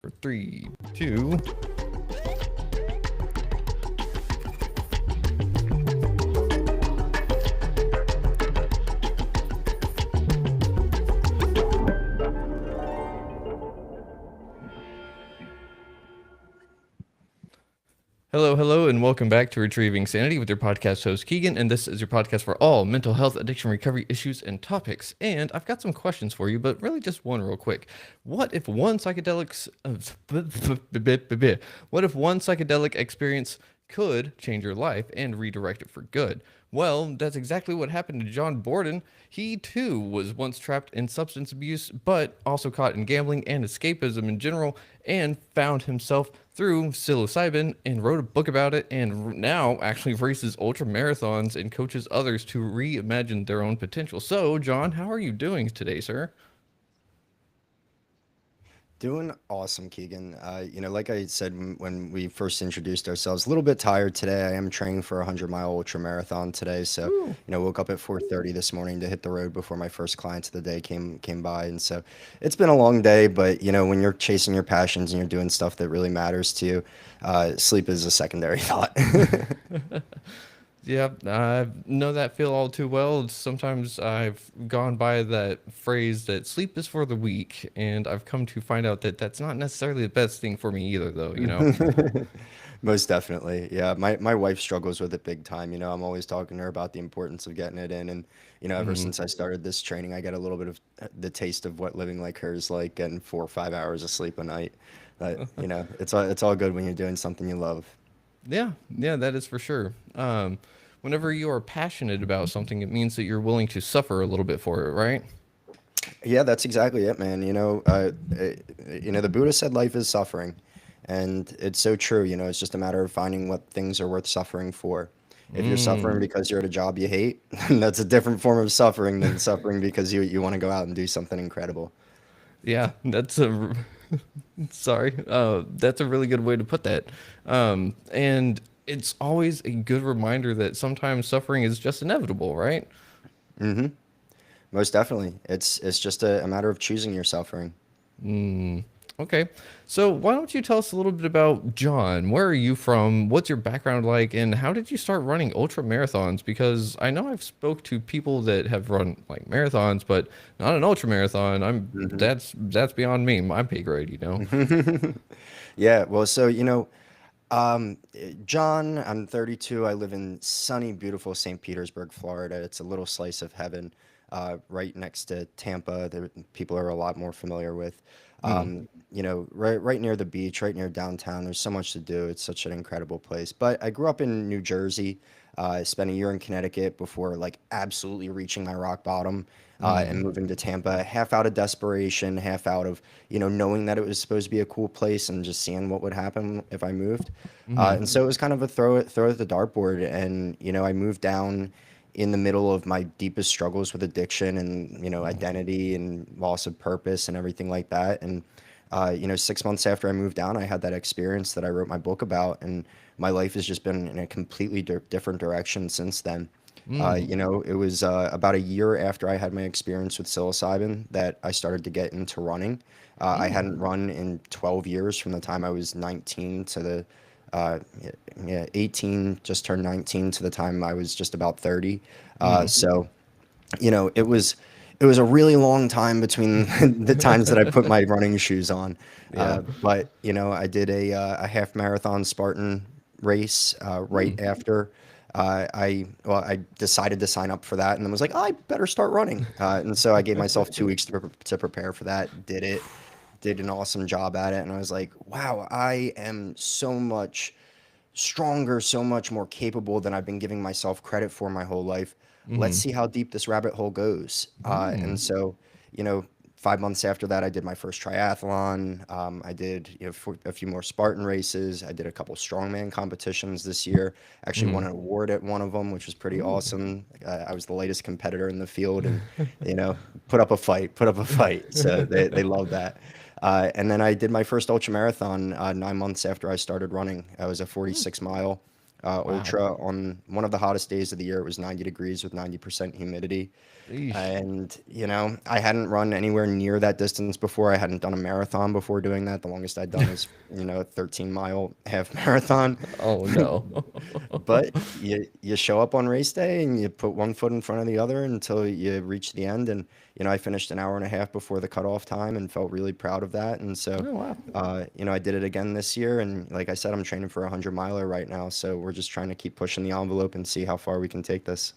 For three, two. Hello, hello, and welcome back to Retrieving Sanity with your podcast host Keegan, and this is your podcast for all mental health, addiction, recovery issues, and topics. And I've got some questions for you, but really just one real quick. What if one psychedelic, what if one psychedelic experience could change your life and redirect it for good? Well, that's exactly what happened to John Borden. He too was once trapped in substance abuse, but also caught in gambling and escapism in general, and found himself through psilocybin and wrote a book about it, and now actually races ultramarathons and coaches others to reimagine their own potential. So, John, how are you doing today, sir? Doing awesome, Keegan. Like I said when we first introduced ourselves, a little bit tired today. I am training for a 100-mile ultra marathon today, so Woo. woke up at 4:30 this morning to hit the road before my first client of the day came by, and so it's been a long day. But when you're chasing your passions and you're doing stuff that really matters to you, sleep is a secondary thought. Yeah, I know that feel all too well. Sometimes I've gone by that phrase that sleep is for the weak, and I've come to find out that that's not necessarily the best thing for me either, though. Most definitely. Yeah. My wife struggles with it big time. I'm always talking to her about the importance of getting it in. And, ever Mhm. since I started this training, I get a little bit of the taste of what living like her is like, getting 4 or 5 hours of sleep a night. But, it's all good when you're doing something you love. Yeah, yeah, that is for sure. Whenever you are passionate about something, it means that you're willing to suffer a little bit for it, right? Yeah, that's exactly it, man. The Buddha said life is suffering, and it's so true. It's just a matter of finding what things are worth suffering for. If you're suffering Mm. because you're at a job you hate, that's a different form of suffering than suffering because you want to go out and do something incredible. Yeah, that's a sorry. That's a really good way to put that. And it's always a good reminder that sometimes suffering is just inevitable, right? Hmm. Most definitely. It's just a matter of choosing your suffering. Mm. Okay. So why don't you tell us a little bit about John? Where are you from? What's your background like? And how did you start running ultra marathons? Because I know I've spoke to people that have run like marathons, but not an ultra marathon. I'm Hmm. that's beyond me. My pay grade. Yeah, well, John, I'm 32. I live in sunny, beautiful St. Petersburg, Florida. It's a little slice of heaven, right next to Tampa, that people are a lot more familiar with. Mm. Right near the beach, right near downtown. There's so much to do. It's such an incredible place. But I grew up in New Jersey. I spent a year in Connecticut before like absolutely reaching my rock bottom, and Mm. moving to Tampa, half out of desperation, half out of knowing that it was supposed to be a cool place and just seeing what would happen if I moved. Mm. And so it was kind of a throw at the dartboard, and I moved down in the middle of my deepest struggles with addiction and identity and loss of purpose and everything like that. And 6 months after I moved down, I had that experience that I wrote my book about, and my life has just been in a completely different direction since then. Mm. It was about a year after I had my experience with psilocybin that I started to get into running. I Mm. hadn't run in 12 years from the time I was 19 to the uh, yeah, 18, just turned 19 to the time I was just about 30. Mm. So it was a really long time between the times that I put my running shoes on. Yeah. But I did a half marathon Spartan race right Mm. after. I decided to sign up for that, and then was like, I better start running. And so I gave myself 2 weeks to prepare for that. Did it, did an awesome job at it, and I was like, wow, I am so much stronger, so much more capable than I've been giving myself credit for my whole life. Let's Mm. see how deep this rabbit hole goes. And Mm. so, you know, 5 months after that, I did my first triathlon. I did, a few more Spartan races. I did a couple strongman competitions this year. Actually won Mm. an award at one of them, which was pretty Ooh. awesome. I was the latest competitor in the field, and put up a fight, put up a fight. So they love that. And then I did my first ultra marathon 9 months after I started running. I was a 46 mile. Wow. ultra on one of the hottest days of the year. It was 90 degrees with 90% humidity. Eesh. And, I hadn't run anywhere near that distance before. I hadn't done a marathon before doing that. The longest I'd done is, a 13-mile half marathon. Oh no. But you show up on race day and you put one foot in front of the other until you reach the end. And I finished an hour and a half before the cutoff time and felt really proud of that. And so, Oh wow. I did it again this year. And like I said, I'm training for a 100-miler right now. So we're just trying to keep pushing the envelope and see how far we can take this.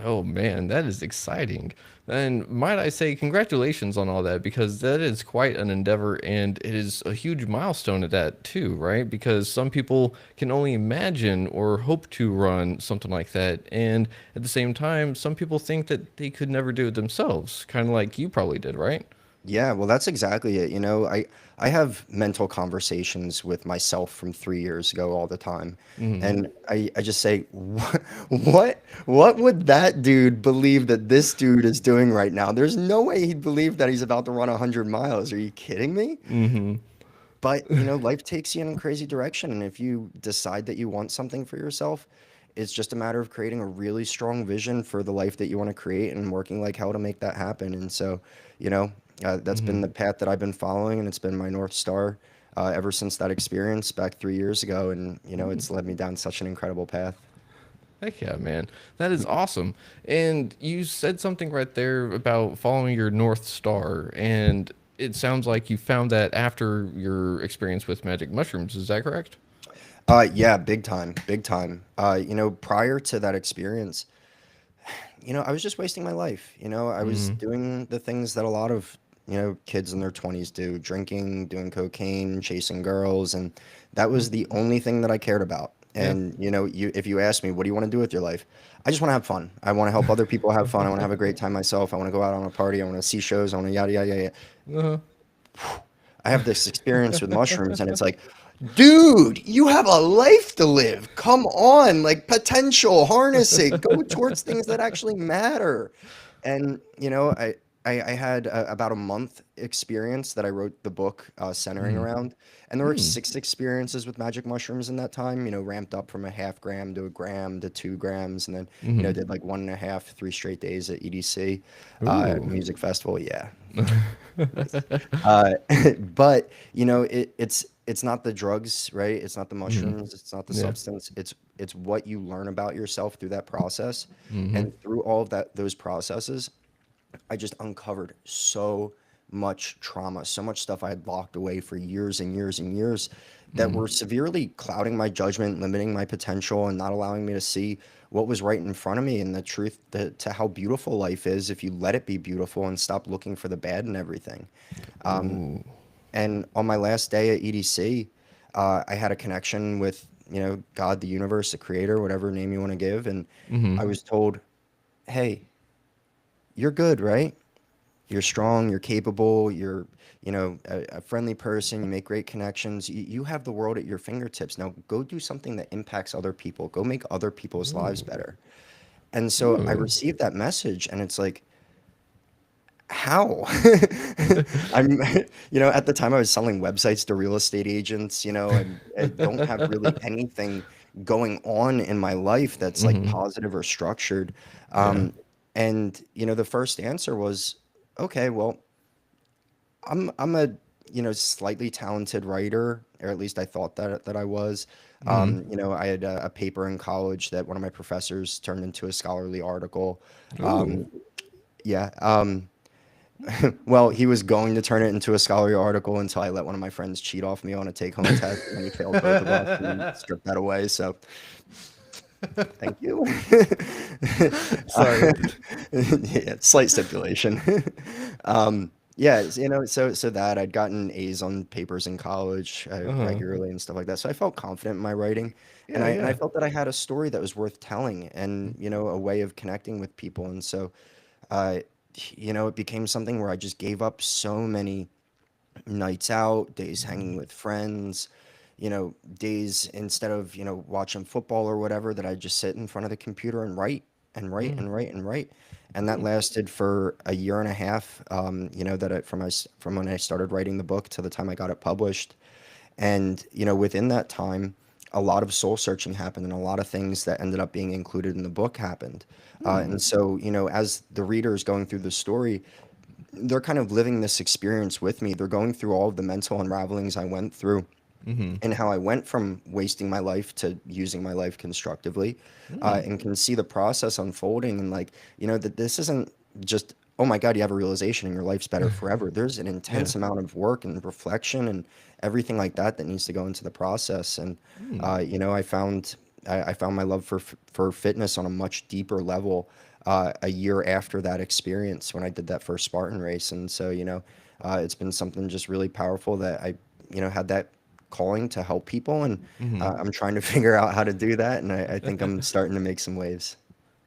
Oh man, that is exciting. And might I say, congratulations on all that because that is quite an endeavor and it is a huge milestone at that too, right? Because some people can only imagine or hope to run something like that. And at the same time, some people think that they could never do it themselves, kind of like you probably did, right? Yeah, well, that's exactly it. I have mental conversations with myself from 3 years ago all the time. Mm-hmm. And I just say, what would that dude believe that this dude is doing right now? There's no way he'd believe that he's about to run 100 miles. Are you kidding me? Mm-hmm. But, life takes you in a crazy direction. And if you decide that you want something for yourself, it's just a matter of creating a really strong vision for the life that you want to create and working like hell to make that happen. And so, you know, that's been Mm-hmm. the path that I've been following, and it's been my North Star ever since that experience back 3 years ago. And, it's led me down such an incredible path. Heck yeah, man. That is awesome. And you said something right there about following your North Star. And it sounds like you found that after your experience with magic mushrooms. Is that correct? Yeah, big time, big time. Prior to that experience, I was just wasting my life. I was Mm-hmm. doing the things that a lot of, kids in their 20s do, drinking, doing cocaine, chasing girls, and that was the only thing that I cared about. Yeah. And, if you ask me, what do you want to do with your life? I just want to have fun. I want to help other people have fun. I want to have a great time myself. I want to go out on a party. I want to see shows. I want to yada, yada, yada. Uh-huh. I have this experience with mushrooms, and it's like, dude, you have a life to live. Come on, like potential, harness it, go towards things that actually matter. And I had about a month experience that I wrote the book centering Mm-hmm. around, and there were Hmm. 6 experiences with magic mushrooms in that time. Ramped up from a half gram to a gram to 2 grams, and then Mm-hmm. did like 1.5, 3 straight days at EDC Ooh. music festival. Yeah, nice. Uh, but it's not the drugs, right? It's not the Mm-hmm. mushrooms. It's not the Yeah. substance. It's what you learn about yourself through that process, Mm-hmm. and through all of those processes, I just uncovered so much trauma, so much stuff I had locked away for years and years and years that Mm-hmm. were severely clouding my judgment, limiting my potential, and not allowing me to see what was right in front of me and the truth to how beautiful life is if you let it be beautiful and stop looking for the bad in everything. Um, Ooh. and on my last day at EDC, I had a connection with, God, the universe, the creator, whatever name you want to give. And Mm-hmm. I was told, hey, you're good, right? You're strong, you're capable, you're, a friendly person, you make great connections. You have the world at your fingertips. Now go do something that impacts other people. Go make other people's lives Ooh. better. And so I Ooh. received that message, and it's like, how? I'm, at the time I was selling websites to real estate agents, I don't have really anything going on in my life that's like Mm-hmm. positive or structured. Yeah. Um, and, the first answer was, okay, well, I'm a, slightly talented writer, or at least I thought that I was. Mm-hmm. I had a paper in college that one of my professors turned into a scholarly article. Ooh. Um, yeah. Well, he was going to turn it into a scholarly article until I let one of my friends cheat off me on a take-home test, and he failed both of us and stripped that away. So, thank you. Sorry. Yeah, slight stipulation. Yeah, so that I'd gotten A's on papers in college Uh-huh. regularly and stuff like that. So I felt confident in my writing, and Yeah, I yeah. felt that I had a story that was worth telling, and a way of connecting with people. And so uh, it became something where I just gave up so many nights out, days hanging with friends, days instead of, watching football or whatever, that I just sit in front of the computer and write and write Mm. and write and write. And that Mm. lasted for a year and a half, from when I started writing the book to the time I got it published. And, within that time, a lot of soul searching happened, and a lot of things that ended up being included in the book happened. Hmm. And so, as the reader is going through the story, they're kind of living this experience with me. They're going through all of the mental unravelings I went through Hmm. and how I went from wasting my life to using my life constructively, Hmm. and can see the process unfolding. And like, that this isn't just, oh my God, you have a realization and your life's better forever. There's an Yeah. intense amount of work and reflection and everything like that that needs to go into the process. And, Hmm. I found my love for fitness on a much deeper level a year after that experience when I did that first Spartan race. And so, it's been something just really powerful that I, had that calling to help people, and Hmm. I'm trying to figure out how to do that, and I think I'm starting to make some waves.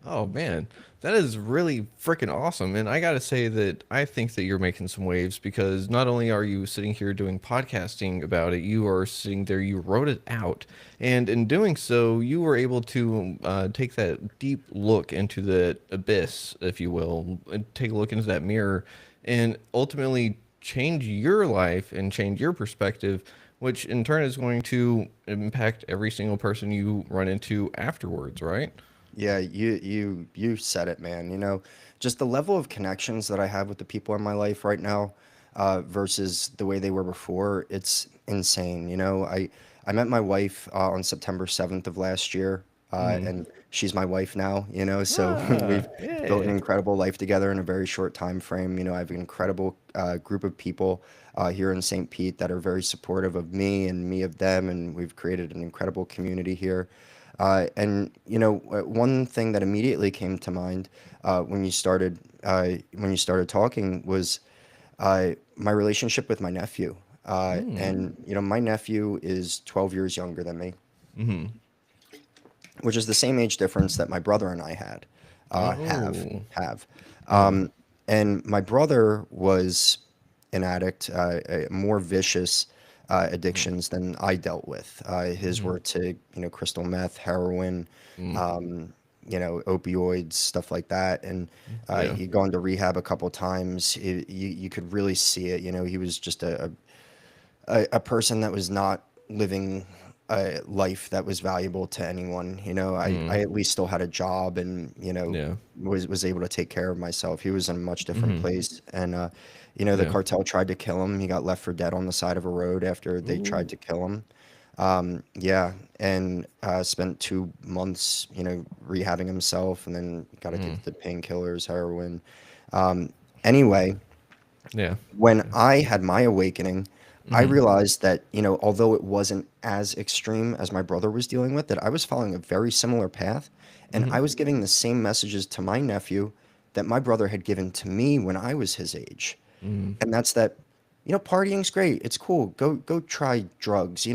Oh man, that is really freaking awesome. And I gotta say that I think that you're making some waves because not only are you sitting here doing podcasting about it, you are sitting there, you wrote it out. And in doing so, you were able to take that deep look into the abyss, if you will, and take a look into that mirror and ultimately change your life and change your perspective, which in turn is going to impact every single person you run into afterwards, right? Yeah, you said it, man. Just the level of connections that I have with the people in my life right now, versus the way they were before, it's insane. I met my wife on September 7th of last year, Hmm. and she's my wife now. So Ah, we've built an yeah. incredible life together in a very short time frame. I have an incredible group of people here in St. Pete that are very supportive of me and me of them, and we've created an incredible community here. And one thing that immediately came to mind when you started talking was my relationship with my nephew. Hmm. And my nephew is 12 years younger than me, Hmm. which is the same age difference that my brother and I had Oh, have. yeah. And my brother was an addict, more vicious addictions than I dealt with. His Mm-hmm. were to, crystal meth, heroin, um, opioids, stuff like that. And Yeah. he'd gone to rehab a couple times. You could really see it. He was just a person that was not living a life that was valuable to anyone. I Mm. at least still had a job and, Yeah. was able to take care of myself. He was in a much different Hmm. place. And, the Yeah. cartel tried to kill him. He got left for dead on the side of a road after they tried Ooh. to kill him. Yeah, and spent 2 months, rehabbing himself, and then got Mm. addicted to painkillers, heroin. Um, anyway, Yeah. when Yeah. I had my awakening, I Hmm. realized that, although it wasn't as extreme as my brother was dealing with, that I was following a very similar path, and Hmm. I was giving the same messages to my nephew that my brother had given to me when I was his age. Mm. And that's that, partying's great. It's cool. Go try drugs.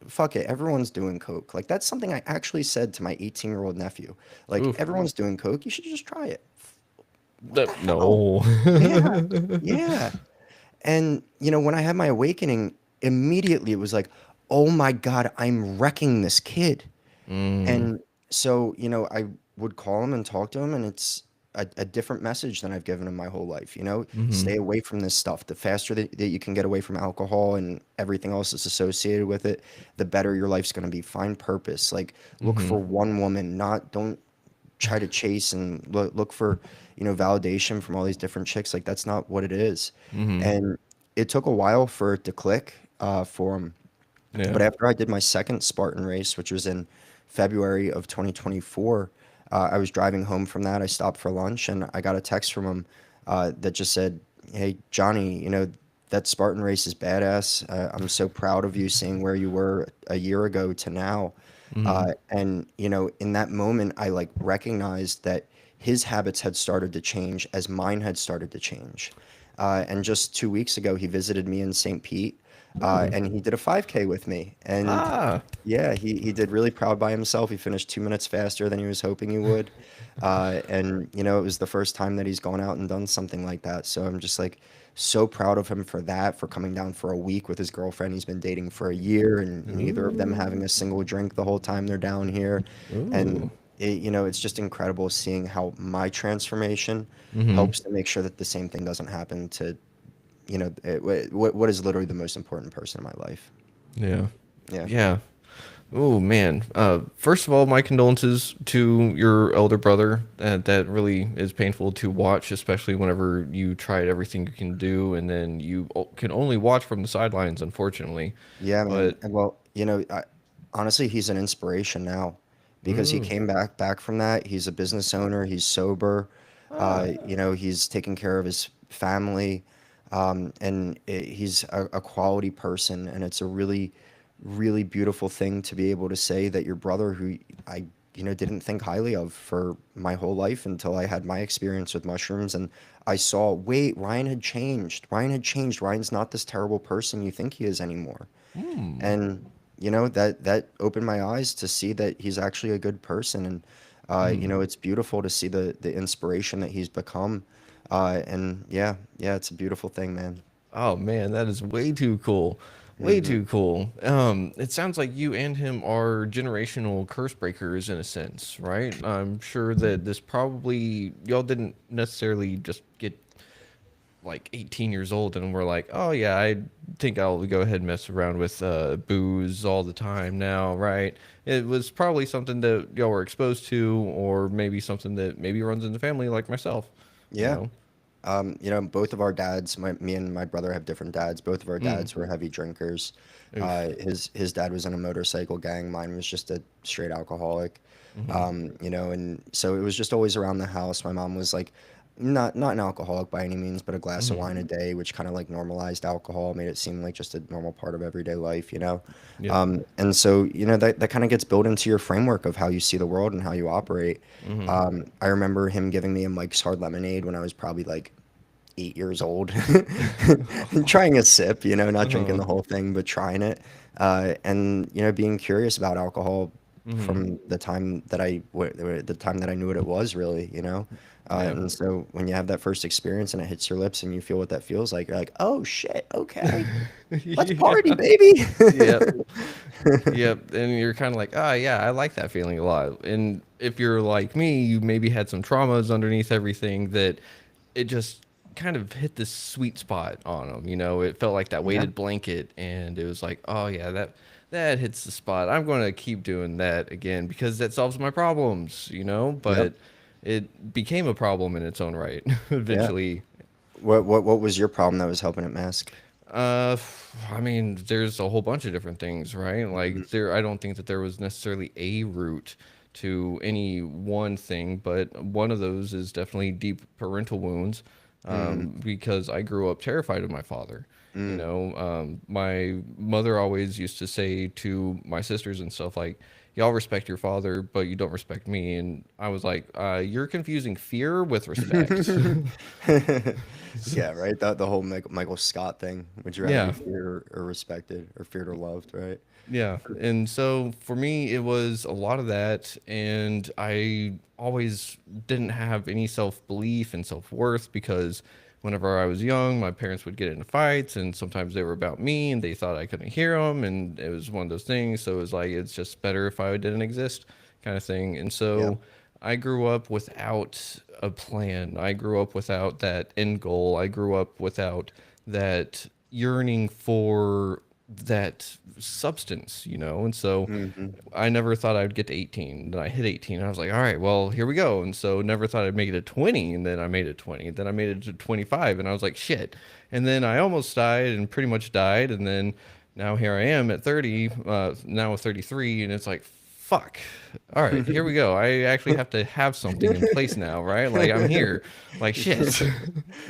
Fuck it. Everyone's doing coke. Like that's something I actually said to my 18-year-old nephew. Like Oof. everyone's doing coke. You should just try it. What the hell? No. Yeah. Yeah. And, when I had my awakening, immediately it was like, oh my God, I'm wrecking this kid. Mm. And so, I would call him and talk to him, and it's a different message than I've given him my whole life. Hmm. Stay away from this stuff. The faster that you can get away from alcohol and everything else that's associated with it, the better your life's going to be. Find purpose. Like, look Hmm. for one woman, don't try to chase and look for, validation from all these different chicks. Like, that's not what it is. Hmm. And it took a while for it to click for him. Yeah. But after I did my second Spartan race, which was in February of 2024, I was driving home from that. I stopped for lunch and I got a text from him that just said, "Hey, Johnny, that Spartan race is badass. I'm so proud of you seeing where you were a year ago to now." Hmm. And, in that moment, I like recognized that his habits had started to change as mine had started to change. And just 2 weeks ago, he visited me in St. Pete, Mm. and he did a 5K with me. And Ah. yeah, he did really proud by himself. He finished 2 minutes faster than he was hoping he would. And, it was the first time that he's gone out and done something like that. So I'm just like so proud of him for that, for coming down for a week with his girlfriend he's been dating for a year, and neither of them Ooh. having a single drink the whole time they're down here. And Ooh. it's just incredible seeing how my transformation Hmm. helps to make sure that the same thing doesn't happen to, what is literally the most important person in my life. Yeah. Yeah. Yeah. Oh man. First of all, my condolences to your elder brother. That really is painful to watch, especially whenever you tried everything you can do and then can only watch from the sidelines, unfortunately. Yeah, man. But And well, honestly, he's an inspiration now because he mm, came back from that. He's a business owner. He's sober. ah, He's taking care of his family, and he's a quality person. And it's a really, really beautiful thing to be able to say that your brother, who I, didn't think highly of for my whole life until I had my experience with mushrooms, and I saw, wait, Ryan had changed. Ryan had changed. Ryan's not this terrible person you think he is anymore. hmm. And that opened my eyes to see that he's actually a good person. And it's beautiful to see the inspiration that he's become. And yeah, it's a beautiful thing, man. Oh man, that is way too cool. Way Hmm. too cool. It sounds like you and him are generational curse breakers in a sense, right? I'm sure that this probably y'all didn't necessarily just get like 18 years old and we're like, oh yeah, I think I'll go ahead and mess around with booze all the time now, right? It was probably something that y'all were exposed to, or maybe something that maybe runs in the family, like myself, you Yeah. know? Both of our dads, me and my brother have different dads. Both of our Mm. dads were heavy drinkers. Oof. His dad was in a motorcycle gang. Mine was just a straight alcoholic. Hmm. And so it was just always around the house. My mom was like, not an alcoholic by any means, but a glass of Hmm. wine a day, which kind of like normalized alcohol, made it seem like just a normal part of everyday life. Yep. And so that kind of gets built into your framework of how you see the world and how you operate. Hmm. I remember him giving me a Mike's Hard Lemonade when I was probably like 8 years old, trying a sip, not drinking Uh-huh. the whole thing, but trying it, and being curious about alcohol Hmm. from the time that I knew what it was really. Yeah. And so when you have that first experience and it hits your lips and you feel what that feels like, you're like, oh shit, okay, let's Yeah. party, baby. Yep. Yep. And you're kind of like, ah, yeah, I like that feeling a lot. And if you're like me, you maybe had some traumas underneath everything that it just kind of hit this sweet spot on them. It felt like that Yeah, weighted blanket, and it was like, oh yeah, that hits the spot. I'm going to keep doing that again because that solves my problems. yep, But it became a problem in its own right yeah. eventually. What was your problem that was helping it mask? I mean, there's a whole bunch of different things, right? Mhm. Like I don't think that there was necessarily a route to any one thing, but one of those is definitely deep parental wounds, Mhm. because I grew up terrified of my father. Mm. My mother always used to say to my sisters and stuff like, "Y'all respect your father, but you don't respect me." And I was like, "You're confusing fear with respect." Yeah, right. The whole Michael Scott thing. Would you rather be Yeah. feared or respected, or feared or loved? Right. Yeah. And so for me, it was a lot of that. And I always didn't have any self belief and self worth because whenever I was young, my parents would get into fights and sometimes they were about me and they thought I couldn't hear them. And it was one of those things. So it was like, it's just better if I didn't exist kind of thing. And Yep. so I grew up without a plan. I grew up without that end goal. I grew up without that yearning for that substance. And so Hmm. I never thought I'd get to 18. Then I hit 18 and I was like, all right, well, here we go. And so never thought I'd make it to 20, and then I made it 20. Then I made it to 25 and I was like, shit. And then I almost died and pretty much died, and then now here I am at 30, now with 33, and it's like, fuck. All right, here we go. I actually have to have something in place now, right? Like I'm here. Like shit.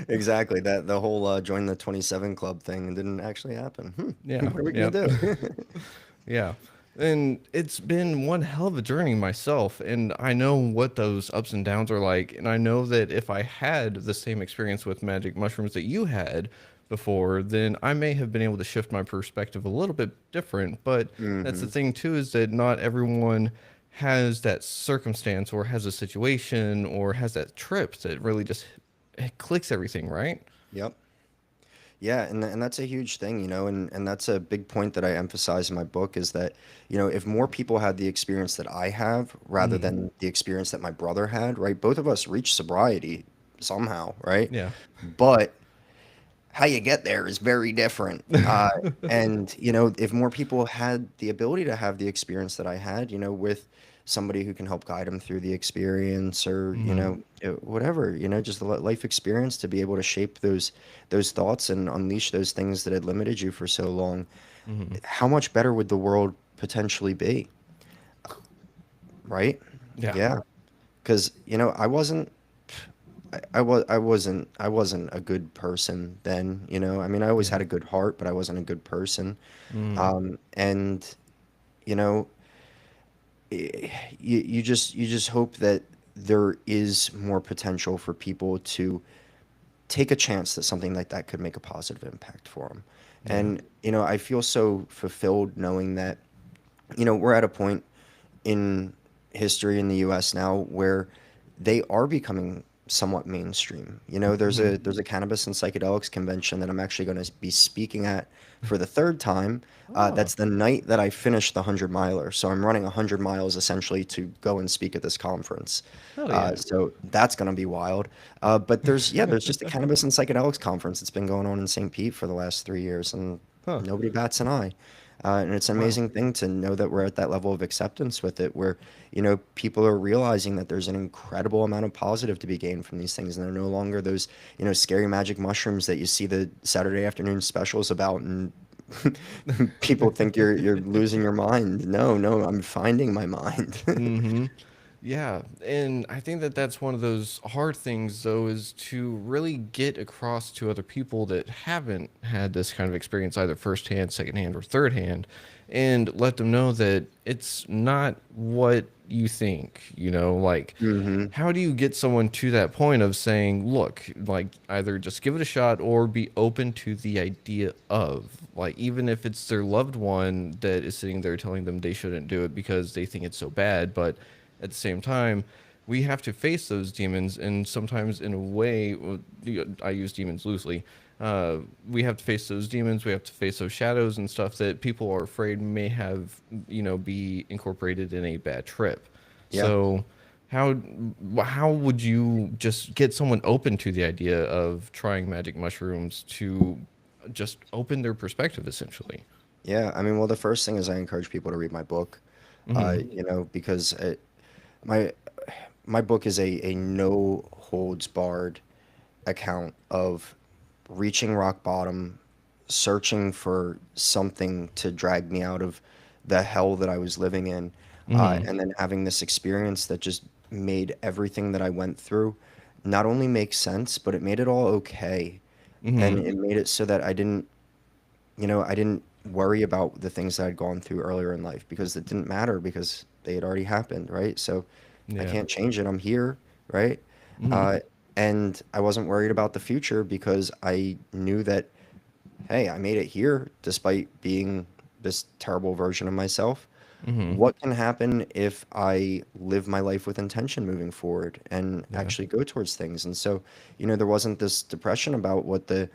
Exactly. That the whole join the 27 club thing didn't actually happen. Yeah. What are we gonna Yep. do? Yeah. And it's been one hell of a journey myself. And I know what those ups and downs are like. And I know that if I had the same experience with magic mushrooms that you had before, then I may have been able to shift my perspective a little bit different. But that's the Hmm. thing, too, is that not everyone has that circumstance or has a situation or has that trip that really just it clicks everything, right? Yep. Yeah, and that's a huge thing, and that's a big point that I emphasize in my book is that, if more people had the experience that I have rather Mm. than the experience that my brother had, right? Both of us reached sobriety somehow, right? Yeah. But how you get there is very different. And if more people had the ability to have the experience that I had, with somebody who can help guide them through the experience, or Hmm. whatever, just the life experience to be able to shape those thoughts and unleash those things that had limited you for so long, Hmm. how much better would the world potentially be, right? Yeah. Yeah, because I wasn't a good person then. I mean, I always Yeah. had a good heart, but I wasn't a good person. Mm. And you know, you just hope that there is more potential for people to take a chance that something like that could make a positive impact for them. Yeah. And I feel so fulfilled knowing that we're at a point in history in the US now where they are becoming somewhat mainstream. There's Hmm. a cannabis and psychedelics convention that I'm actually going to be speaking at for the third time. Oh, That's the night that I finished the 100 miler. So I'm running 100 miles essentially to go and speak at this conference. hell yeah. So that's going to be wild. But there's just a cannabis and psychedelics conference that's been going on in St. Pete for the last 3 years, and Huh. nobody bats an eye. And it's an Wow. amazing thing to know that we're at that level of acceptance with it, where people are realizing that there's an incredible amount of positive to be gained from these things, and they're no longer those scary magic mushrooms that you see the Saturday afternoon specials about, and people think you're losing your mind. No, no, I'm finding my mind. Hmm. Yeah, and I think that that's one of those hard things, though, is to really get across to other people that haven't had this kind of experience, either firsthand, secondhand, or third hand, and let them know that it's not what you think, like, Hmm. how do you get someone to that point of saying, look, like, either just give it a shot or be open to the idea of, like, even if it's their loved one that is sitting there telling them they shouldn't do it because they think it's so bad, but at the same time, we have to face those demons, and sometimes in a way, well, I use demons loosely. We have to face those demons. We have to face those shadows and stuff that people are afraid may have, be incorporated in a bad trip. Yeah. So, how how would you just get someone open to the idea of trying magic mushrooms to just open their perspective, essentially? Yeah. I mean, well, the first thing is I encourage people to read my book, Hmm. because my my book is a no holds barred account of reaching rock bottom, searching for something to drag me out of the hell that I was living in, Hmm. and then having this experience that just made everything that I went through not only make sense, but it made it all okay. And Hmm. it made it so that I didn't worry about the things that I'd gone through earlier in life, because it didn't matter, because they had already happened, right? So I Yeah. can't change it. I'm here, right? Hmm. Uh, and I wasn't worried about the future because I knew that, hey, I made it here despite being this terrible version of myself. Hmm. What can happen if I live my life with intention moving forward and Yeah. actually go towards things? And so, there wasn't this depression about what the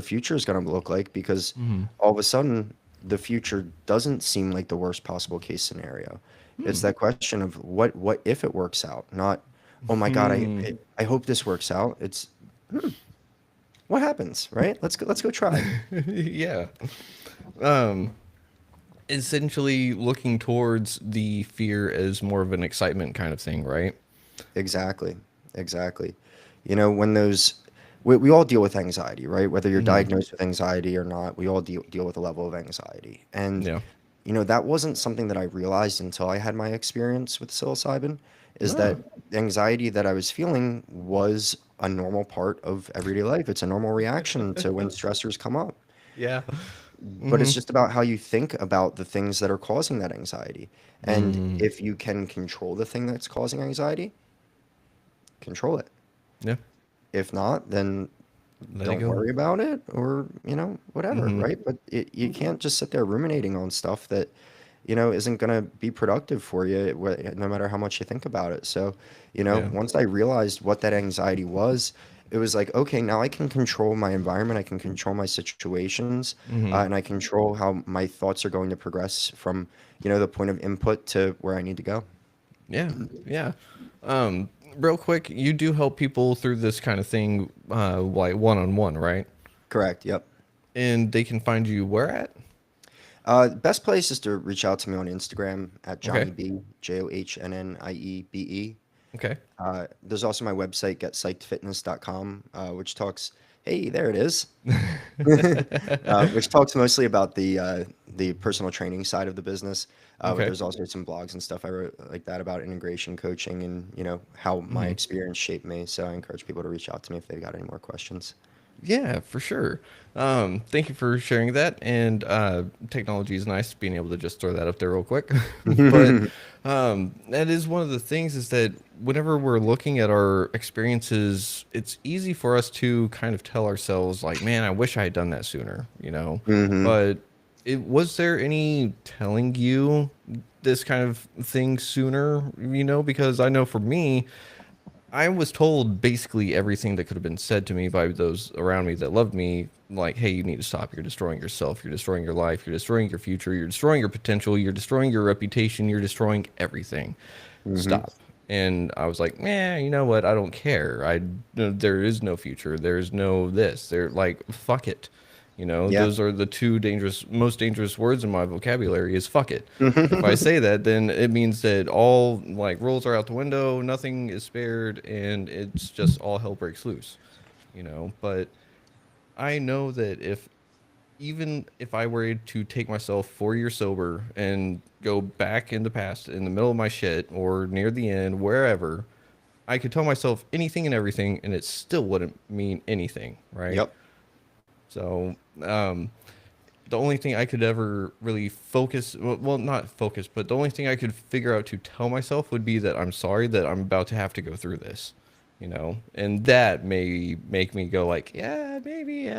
future is going to look like, because Hmm. all of a sudden the future doesn't seem like the worst possible case scenario. It's that question of what if it works out, not, oh my god, I Hmm. I, I hope this works out. It's what happens, right? Let's go try. Yeah. Um, Essentially looking towards the fear as more of an excitement kind of thing, right? Exactly. Exactly. When we all deal with anxiety, right? Whether you're Hmm. diagnosed with anxiety or not, we all deal with a level of anxiety. And, Yeah. that wasn't something that I realized until I had my experience with psilocybin, is that No. the anxiety that I was feeling was a normal part of everyday life. It's a normal reaction to when stressors come up. Yeah. But it's Hmm. just about how you think about the things that are causing that anxiety. And Mm. if you can control the thing that's causing anxiety, control it. Yeah. If not, then Let it don't go. worry about it, or, whatever, Hmm. right? But you can't just sit there ruminating on stuff that, isn't going to be productive for you, no matter how much you think about it. So, Yeah. once I realized what that anxiety was, it was like, okay, now I can control my environment, I can control my situations, Hmm. and I control how my thoughts are going to progress from, the point of input to where I need to go. Yeah. Yeah. real quick, you do help people through this kind of thing, like one on one, right? Correct. Yep. And they can find you where at? Best place is to reach out to me on Instagram at Okay. Johnny B, JohnnieBE. Okay. There's also my website, getpsychedfitness.com, which talks, hey, there it is, which talks mostly about the personal training side of the business. But Okay. there's also some blogs and stuff I wrote like that about integration coaching and, how my Hmm. experience shaped me. So I encourage people to reach out to me if they've got any more questions. Yeah, for sure. Thank you for sharing that. And technology is nice, being able to just throw that up there real quick. But that is one of the things is that whenever we're looking at our experiences, it's easy for us to kind of tell ourselves, like, man, I wish I had done that sooner, you know? Hmm. But was there any telling you this kind of thing sooner, you know? Because I know for me, I was told basically everything that could have been said to me by those around me that loved me, like, hey, you need to stop. You're destroying yourself. You're destroying your life. You're destroying your future. You're destroying your potential. You're destroying your reputation. You're destroying everything. Hmm. Stop. And I was like, man, you know what? I don't care. There is no future. There's no this. They're like, fuck it. You know, Yeah. those are the two most dangerous words in my vocabulary is fuck it. If I say that, then it means that all like rules are out the window, nothing is spared, and it's just all hell breaks loose, you know. But I know that if even if I were to take myself 4 years sober and go back in the past in the middle of my shit or near the end, wherever, I could tell myself anything and everything, and it still wouldn't mean anything, right? Yep. So, the only thing I could ever really focus, well, not focus, but the only thing I could figure out to tell myself would be that I'm sorry that I'm about to have to go through this, you know, and that may make me go like, yeah, maybe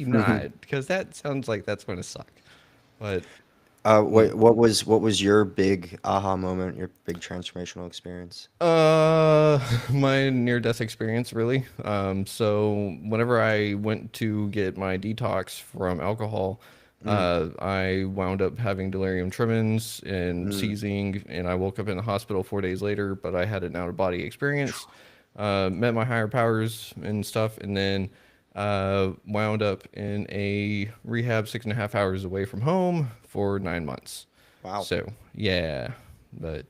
not, because that sounds like that's going to suck. But What what was your big aha moment, your big transformational experience? my near-death experience, really. So whenever I went to get my detox from alcohol, Mm, I wound up having delirium tremens and mm. seizing, and I woke up in the hospital 4 days later. But I had an out-of-body experience, met my higher powers and stuff, and then wound up in a rehab 6.5 hours away from home for 9 months. Wow. So yeah, but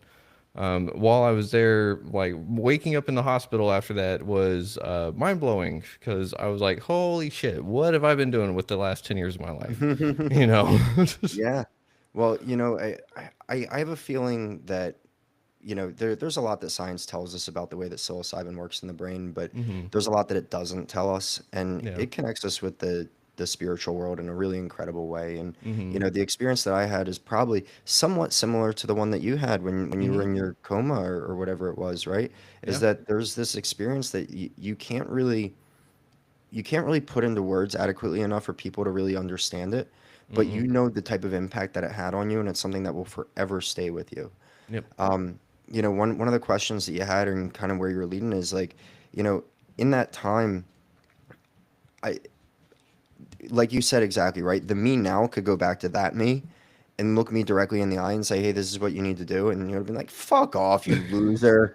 while I was there, like waking up in the hospital after that was mind blowing because I was like, holy shit, what have I been doing with the last 10 years of my life? You know? Yeah. Well, I have a feeling that, there's a lot that science tells us about the way that psilocybin works in the brain, but Hmm. there's a lot that it doesn't tell us, and Yeah. it connects us with the spiritual world in a really incredible way. And Hmm. the experience that I had is probably somewhat similar to the one that you had when you were Hmm. in your coma or whatever it was, right? Is Yeah. that there's this experience that you can't really put into words adequately enough for people to really understand it, but Hmm. you know the type of impact that it had on you, and it's something that will forever stay with you. Yep. One of the questions that you had and kind of where you're leading is like, you know, in that time, I like you said exactly right. The me now could go back to that me and look me directly in the eye and say, "Hey, this is what you need to do," and you'd be like, "Fuck off, you loser."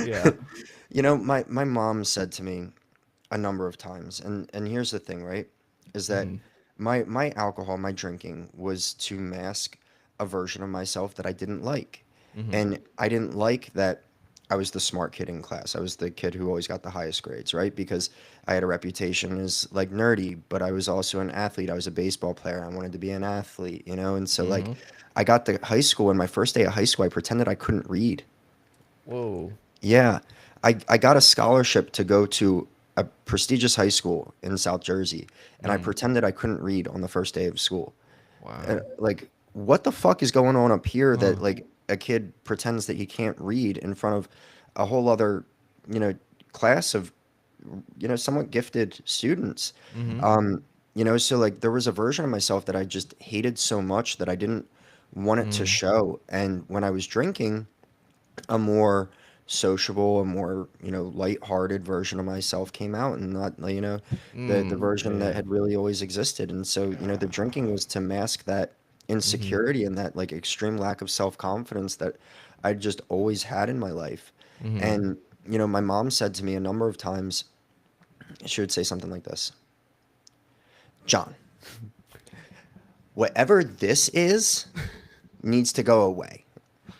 Yeah. My mom said to me a number of times, and here's the thing, right? Is that Hmm. my alcohol, my drinking was to mask a version of myself that I didn't like. Hmm. And I didn't like that I was the smart kid in class. I was the kid who always got the highest grades, right? Because I had a reputation as like nerdy, but I was also an athlete. I was a baseball player. I wanted to be an athlete. And so like Hmm. I got to high school and my first day of high school, I pretended I couldn't read. Whoa. Yeah. I got a scholarship to go to a prestigious high school in South Jersey, and I Mm. pretended I couldn't read on the first day of school. And Wow. like, what the fuck is going on up here that Oh. like a kid pretends that he can't read in front of a whole other, you know, class of, somewhat gifted students? Hmm. So like there was a version of myself that I just hated so much that I didn't want it to Mm. show. And when I was drinking, a more sociable, a more, lighthearted version of myself came out, and not, the Mm. version that Yeah. had really always existed. And so, the drinking was to mask that Mm-hmm. insecurity and that like extreme lack of self-confidence that I just always had in my life. Mm-hmm. And my mom said to me a number of times, she would say something like this: John, whatever this is needs to go away.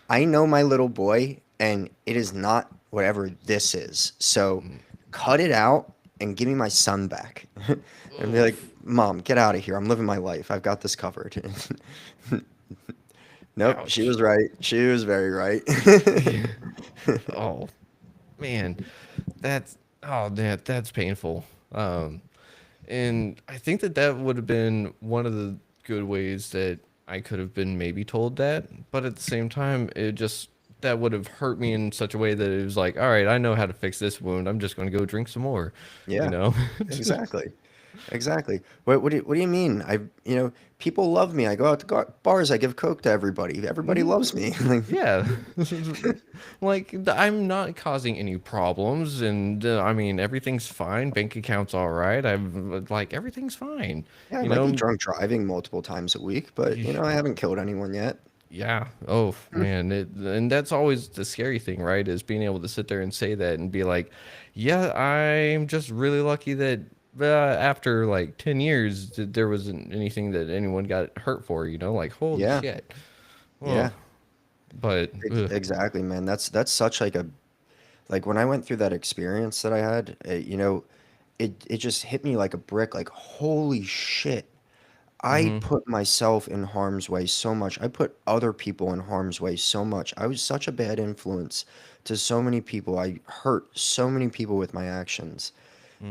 I know my little boy, and it is not whatever this is. So cut it out and give me my son back. And be like, Oof. Mom, get out of here. I'm living my life. I've got this covered. Nope, she Ouch. was right. She was very right. Oh man, that's that's painful. Um, and I think that that would have been one of the good ways that I could have been maybe told that, but at the same time, it just that would have hurt me in such a way that it was like, all right, I know how to fix this wound. I'm just going to go drink some more, you Yeah, know? exactly. Exactly. What do you mean? People love me. I go out to bars. I give Coke to everybody. Everybody Mhm. loves me. Like, Yeah. Like I'm not causing any problems and I mean everything's fine, bank account's all right. I'm like everything's fine. yeah, I You might be know, drunk driving multiple times a week, but I haven't killed anyone yet. yeah. Oh man, and that's always the scary thing, right? Is being able to sit there and say that and be like, yeah, I'm just really lucky that after like 10 years there wasn't anything that anyone got hurt for, like holy Yeah, shit. Oh, yeah, but exactly, man. That's such like when I went through that experience that I had, it just hit me like a brick. Like, holy shit. I mhm, put myself in harm's way so much. I put other people in harm's way so much. I was such a bad influence to so many people. I hurt so many people with my actions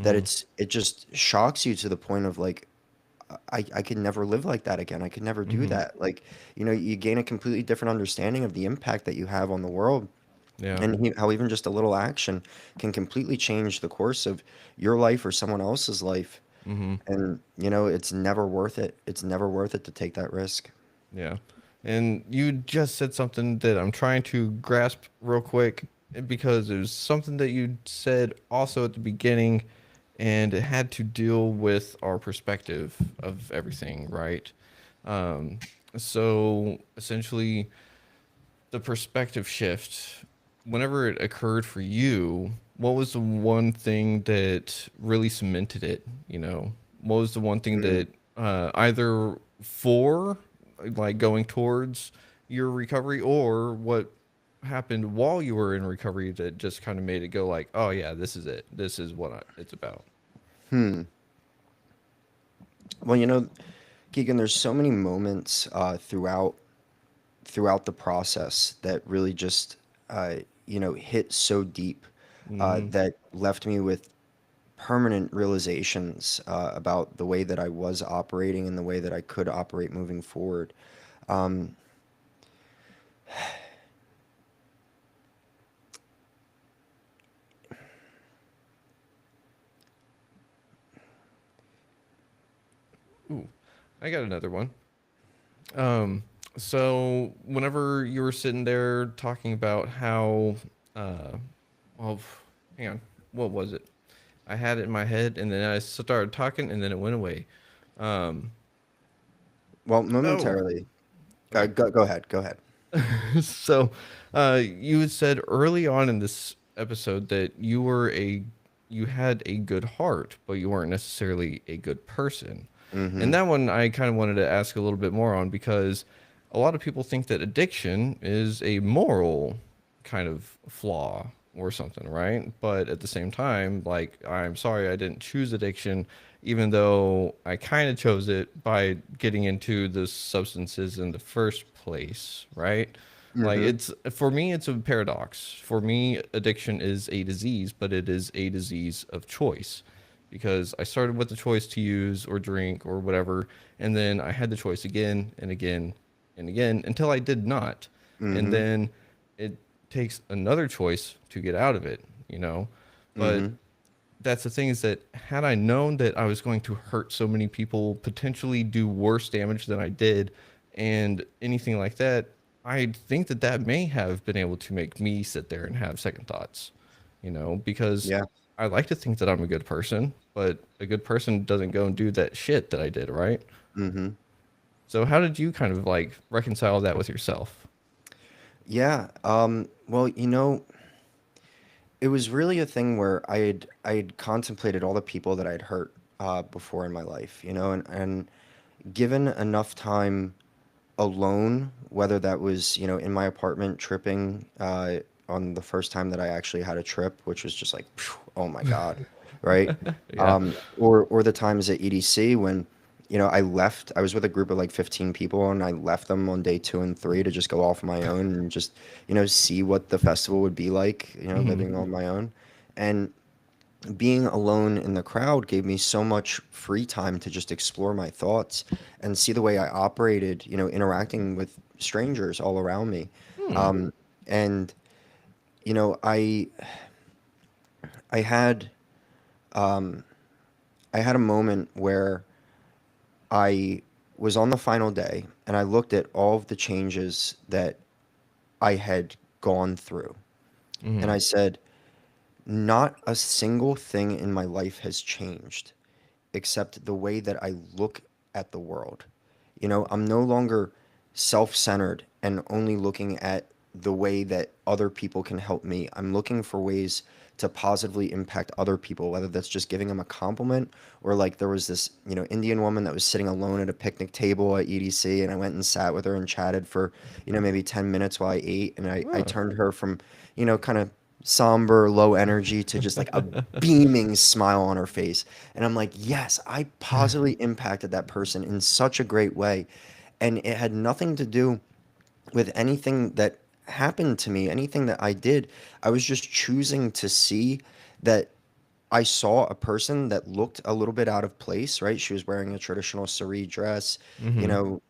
that mhm, it just shocks you to the point of like I could never live like that again. I could never do mhm, that. Like, you gain a completely different understanding of the impact that you have on the world yeah. and how even just a little action can completely change the course of your life or someone else's life. Mhm. And, it's never worth it. It's never worth it to take that risk. Yeah. And you just said something that I'm trying to grasp real quick because it was something that you said also at the beginning, and it had to deal with our perspective of everything, right? Um, so essentially, the perspective shift, whenever it occurred for you, what was the one thing that really cemented it? What was the one thing Mm. that either for like going towards your recovery or what happened while you were in recovery that just kind of made it go like, oh yeah, this is it. This is what it's about. Hmm. Well, Keegan, there's so many moments throughout the process that really just hit so deep Mm-hmm. that left me with permanent realizations about the way that I was operating and the way that I could operate moving forward. Um, Ooh, I got another one. Um, so whenever you were sitting there talking about how, uh, well, hang on, what was it? I had it in my head, and then I started talking, and then it went away. Um, well, oh, momentarily. okay. Go ahead. Go ahead. So, you had said early on in this episode that you had a good heart, but you weren't necessarily a good person. And Mm-hmm. that one I kind of wanted to ask a little bit more on because a lot of people think that addiction is a moral kind of flaw or something, right? But at the same time, like, I'm sorry I didn't choose addiction, even though I kind of chose it by getting into the substances in the first place, right? Like, Mm-hmm. it's for me, it's a paradox. For me, addiction is a disease, but it is a disease of choice because I started with the choice to use or drink or whatever, and then I had the choice again and again and again until I did not. And Mm-hmm. then it takes another choice to get out of it. But Mm-hmm. that's the thing is that had I known that I was going to hurt so many people, potentially do worse damage than I did, and anything like that, I think that that may have been able to make me sit there and have second thoughts, because Yeah. I like to think that I'm a good person, but a good person doesn't go and do that shit that I did, right? Mm-hmm. So how did you kind of like reconcile that with yourself? Yeah. Well, it was really a thing where I had contemplated all the people that I'd hurt before in my life, and given enough time alone, whether that was, in my apartment tripping on the first time that I actually had a trip, which was just like, phew, oh my God, right? Yeah. Or the times at EDC when, I was with a group of like 15 people and I left them on day 2 and 3 to just go off on my own and just, see what the festival would be like, Hmm. living on my own. And being alone in the crowd gave me so much free time to just explore my thoughts and see the way I operated, interacting with strangers all around me. Hmm. And you know, I had I had a moment where I was on the final day and I looked at all of the changes that I had gone through and Hmm. I said, not a single thing in my life has changed except the way that I look at the world. I'm no longer self-centered and only looking at the way that other people can help me. I'm looking for ways to positively impact other people, whether that's just giving them a compliment or like there was this, Indian woman that was sitting alone at a picnic table at EDC and I went and sat with her and chatted for, maybe 10 minutes while I ate and I Oh. turned her from, kind of somber, low energy to just like a beaming smile on her face. And I'm like, yes, I positively impacted that person in such a great way. And it had nothing to do with anything that happened to me, anything that I did. I was just choosing to see that I saw a person that looked a little bit out of place, right? She was wearing a traditional sari dress, you Hmm. know,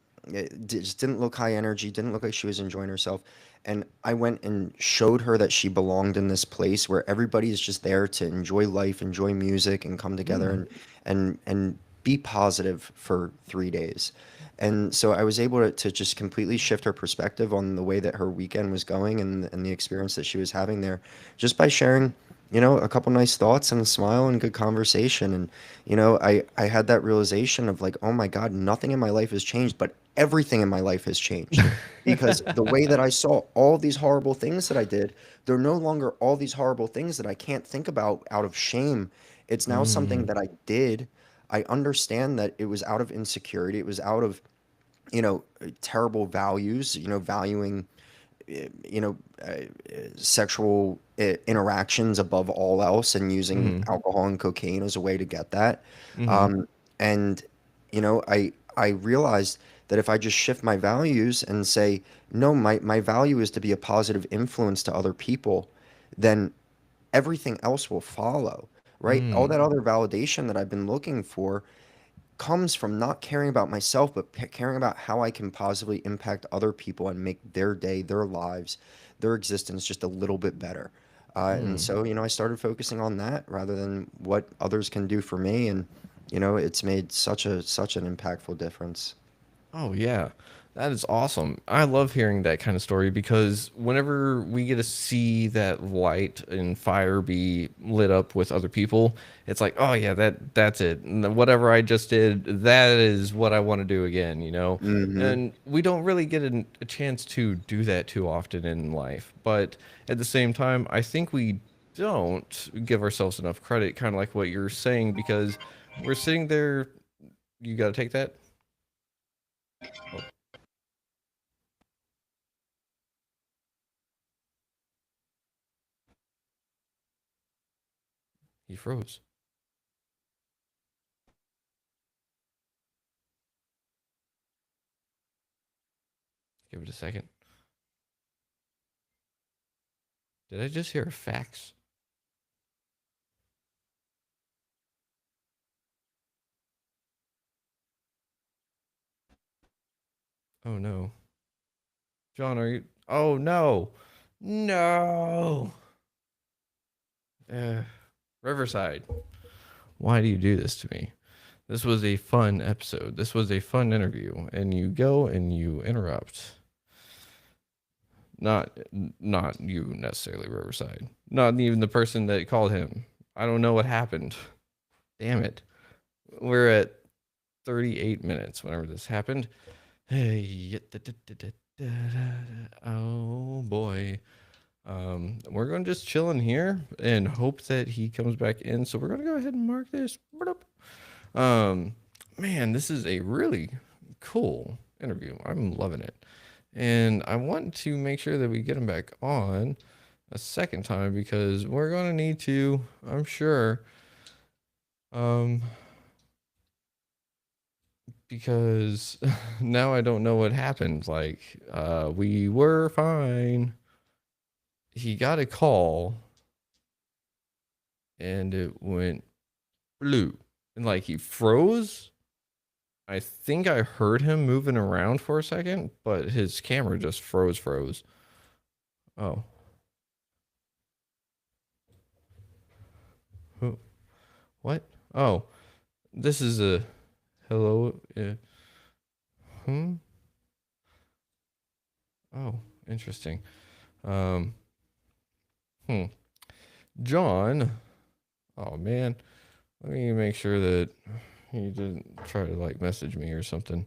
just didn't look high energy, didn't look like she was enjoying herself. And I went and showed her that she belonged in this place where everybody is just there to enjoy life, enjoy music, and come together Hmm. and be positive for 3 days. And so I was able to just completely shift her perspective on the way that her weekend was going and the experience that she was having there just by sharing a couple nice thoughts and a smile and good conversation. And, I had that realization of like, oh my God, nothing in my life has changed, but everything in my life has changed. Because the way that I saw all these horrible things that I did, they're no longer all these horrible things that I can't think about out of shame. It's now something Mm. that I did. I understand that it was out of insecurity. It was out of, terrible values, valuing you know, sexual interactions above all else and using Hmm. alcohol and cocaine as a way to get that. Hmm. Um, and, I realized that if I just shift my values and say, no, my value is to be a positive influence to other people, then everything else will follow, right? All Mm. that other validation that I've been looking for comes from not caring about myself, but caring about how I can positively impact other people and make their day, their lives, their existence just a little bit better. And Mm. so, I started focusing on that rather than what others can do for me. And, it's made such an impactful difference. Oh yeah. That is awesome. I love hearing that kind of story because whenever we get to see that light and fire be lit up with other people, it's like, oh yeah, that's it. And whatever I just did, that is what I want to do again, you know? Hmm. And we don't really get a chance to do that too often in life. But at the same time, I think we don't give ourselves enough credit, kind of like what you're saying, because we're sitting there. You got to take that. Oh, he froze. Give it a second. Did I just hear a fax? Oh no. John, are you? Oh no. No. Uh, Riverside. Why do you do this to me? This was a fun episode. This was a fun interview, and you go and you interrupt. Not, not you necessarily, Riverside. Not even the person that called him. I don't know what happened. Damn it. We're at 38 minutes whenever this happened. Hey, oh boy. We're going to just chill in here and hope that he comes back in. So we're going to go ahead and mark this. Um, man, this is a really cool interview. I'm loving it. And I want to make sure that we get him back on a second time because we're going to need to, I'm sure. Um, because now I don't know what happened. Like, we were fine. He got a call and it went blue. And like he froze. I think I heard him moving around for a second, but his camera just froze. Oh, who? What? Oh, this is a hello. Hmm. Oh, interesting. Um. Hmm. John. Oh man. Let me make sure that he didn't try to like message me or something.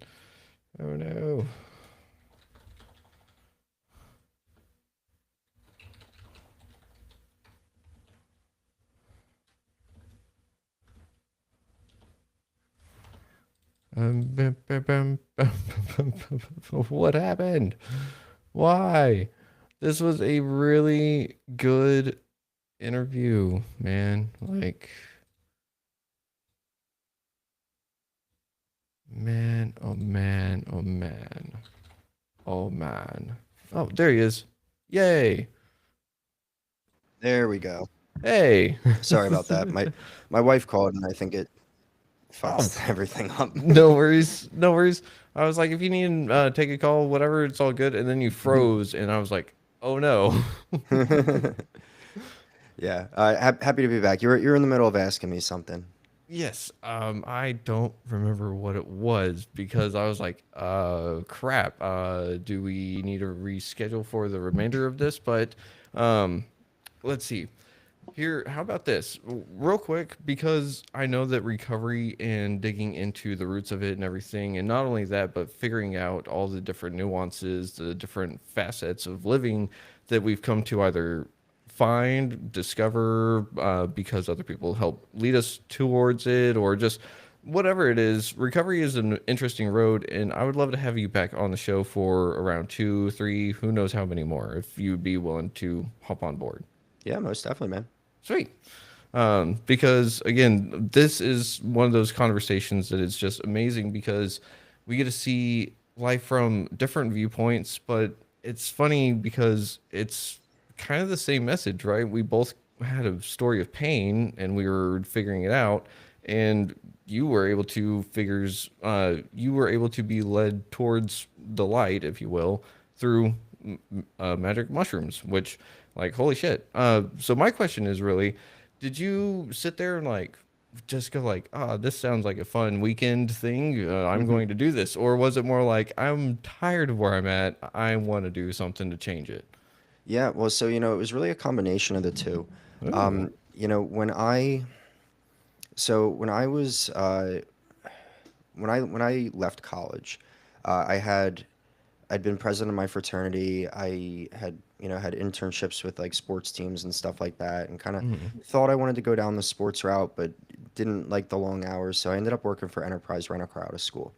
Oh no. What happened? Why? This was a really good interview, man. Like, man, oh man, oh man, oh man. Oh, there he is. Yay. There we go. Hey. Sorry about that. My wife called and I think it Oh, fucked everything up. no worries. No worries. I was like, if you need to take a call, whatever, it's all good. And then you froze, and I was like, oh no. Yeah, happy to be back. You're in the middle of asking me something. Yes, I don't remember what it was because I was like, crap, do we need to reschedule for the remainder of this? But um, let's see. Here, how about this? Real quick, because I know that recovery and digging into the roots of it and everything, and not only that, but figuring out all the different nuances, the different facets of living that we've come to either find, discover, because other people help lead us towards it, or just whatever it is. Recovery is an interesting road, and I would love to have you back on the show for around two, three, who knows how many more, if you'd be willing to hop on board. Yeah, most definitely, man. Sweet. Because again, this is one of those conversations that is just amazing because we get to see life from different viewpoints, but it's funny because it's kind of the same message, right? We both had a story of pain and we were figuring it out, and you were able to be led towards the light, if you will, through magic mushrooms, which like holy shit. So my question is really, did you sit there and like just go like, ah, this sounds like a fun weekend thing. I'm going to do this, or was it more like I'm tired of where I'm at. I want to do something to change it. Yeah, well, so it was really a combination of the two. Ooh. When I was when I left college, I'd been president of my fraternity. I had internships with like sports teams and stuff like that, and kind of Mm, thought I wanted to go down the sports route, but didn't like the long hours. So I ended up working for Enterprise Rent-A-Car out of school,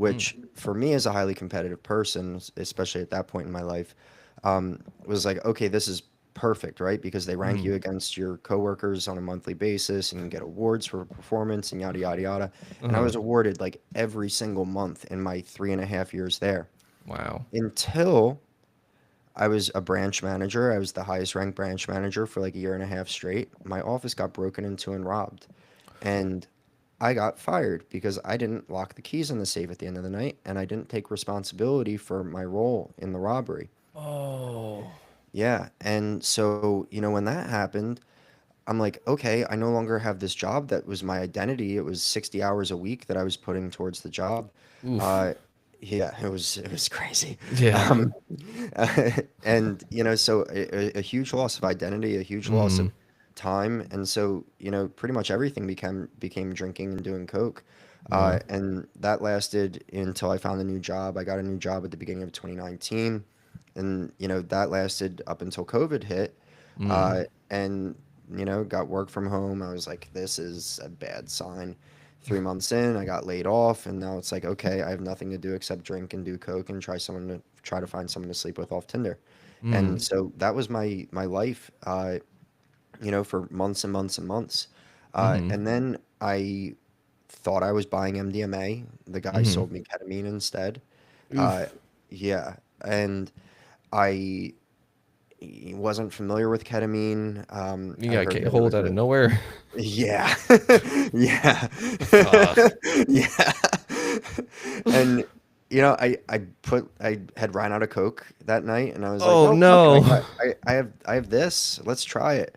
mm, which for me as a highly competitive person, especially at that point in my life, was like, okay, this is perfect, right? Because they rank mm, you against your coworkers on a monthly basis and you get awards for performance and yada, yada, yada. And I uh-huh. was awarded like every single month in my 3.5 years there Wow. until I was a branch manager. I was the highest ranked branch manager for like a year and a half straight. My office got broken into and robbed. And I got fired because I didn't lock the keys in the safe at the end of the night and I didn't take responsibility for my role in the robbery. Oh. Yeah. And so, when that happened, I'm like, okay, I no longer have this job that was my identity. It was 60 hours a week that I was putting towards the job. Oof. Uh, yeah, it was crazy. Yeah. Um, and so a huge loss of identity, a huge loss Mm, of time, and so pretty much everything became drinking and doing coke. Uh, And that lasted until I found a new job. I got a new job at the beginning of 2019, and that lasted up until COVID hit. And got work from home. I was like, this is a bad sign. 3 months in, I got laid off, and now it's like, okay, I have nothing to do except drink and do coke and try to find someone to sleep with off Tinder. And so that was my life, for months and months and months. And then I thought I was buying MDMA. The guy sold me ketamine instead. Uh, oof. yeah, and I wasn't familiar with ketamine. You I got heard K that it hold was out of a nowhere. yeah, yeah, Fuck. yeah. And I had ran out of Coke that night, and I was like, Oh well, fuck it. no. I have this. Let's try it.